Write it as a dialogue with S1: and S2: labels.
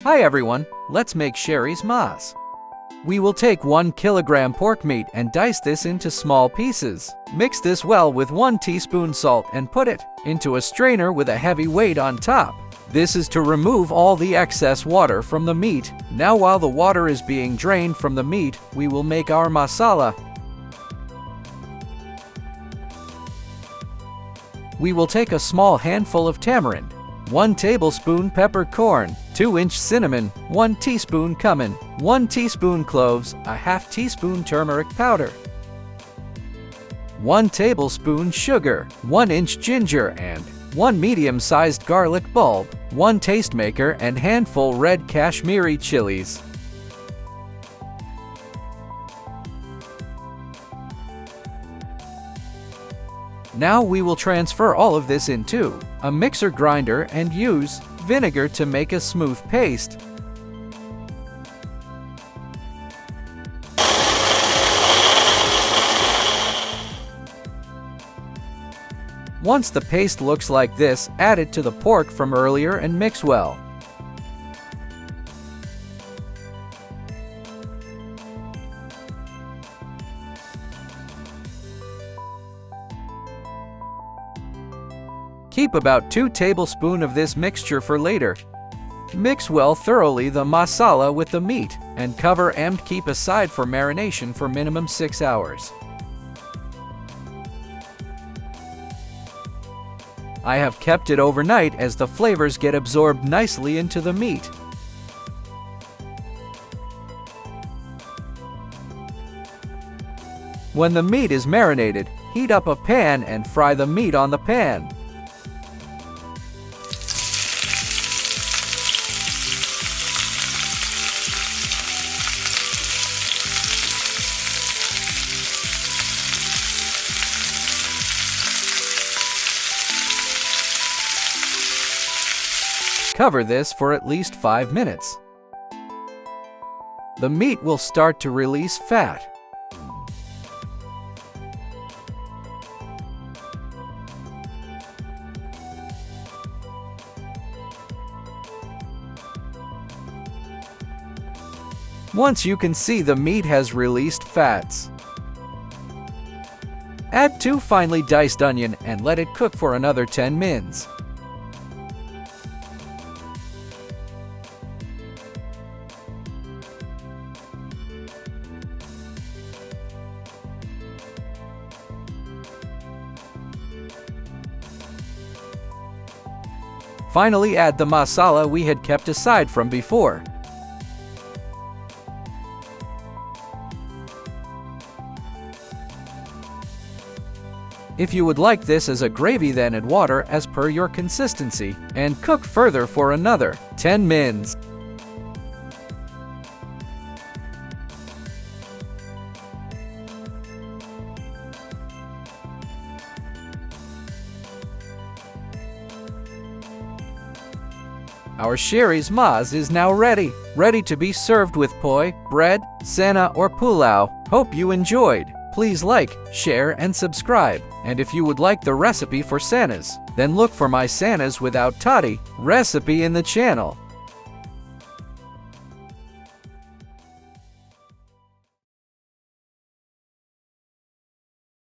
S1: Hi everyone, let's make Choris Maas. We will take 1 kilogram pork meat and dice this into small pieces. Mix this well with 1 teaspoon salt and put it into a strainer with a heavy weight on top. This is to remove all the excess water from the meat. Now while the water is being drained from the meat, we will make our masala. We will take a small handful of tamarind, 1 tablespoon peppercorn, 2-inch cinnamon, 1 teaspoon cumin, 1 teaspoon cloves, a half teaspoon turmeric powder, 1 tablespoon sugar, 1-inch ginger and 1 medium-sized garlic bulb, 1 tastemaker and handful red Kashmiri chilies. Now we will transfer all of this into a mixer grinder and use vinegar to make a smooth paste. Once the paste looks like this, add it to the pork from earlier and mix well. Keep about 2 tablespoons of this mixture for later. Mix well thoroughly the masala with the meat and cover and keep aside for marination for minimum 6 hours. I have kept it overnight as the flavors get absorbed nicely into the meat. When the meat is marinated, heat up a pan and fry the meat on the pan. Cover this for at least 5 minutes. The meat will start to release fat. Once you can see the meat has released fats, add 2 finely diced onion and let it cook for another 10 minutes. Finally, add the masala we had kept aside from before. If you would like this as a gravy, then add water as per your consistency and cook further for another 10 minutes. Our Choris Maas is now ready to be served with poi, bread, sana or pulao. Hope you enjoyed. Please like, share and subscribe. And if you would like the recipe for sanas, then look for my sanas without toddy recipe in the channel.